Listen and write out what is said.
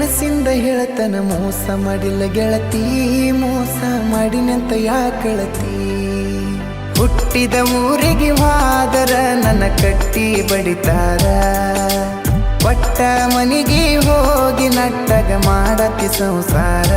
ಮನಸ್ಸಿಂದ ಹೇಳತನ ಮೋಸ ಮಾಡಿಲ್ಲ ಗೆಳತಿ, ಮೋಸ ಮಾಡಿನಂತ ಯಾಕಳತಿ. ಹುಟ್ಟಿದ ಊರಿಗೆ ಹೋದರ ನನ್ನ ಕಟ್ಟಿ ಬಡಿತಾರ, ಕೊಟ್ಟ ಮನಿಗೆ ಹೋಗಿ ನಟ್ಟಗ ಮಾಡತಿ ಸಂಸಾರ.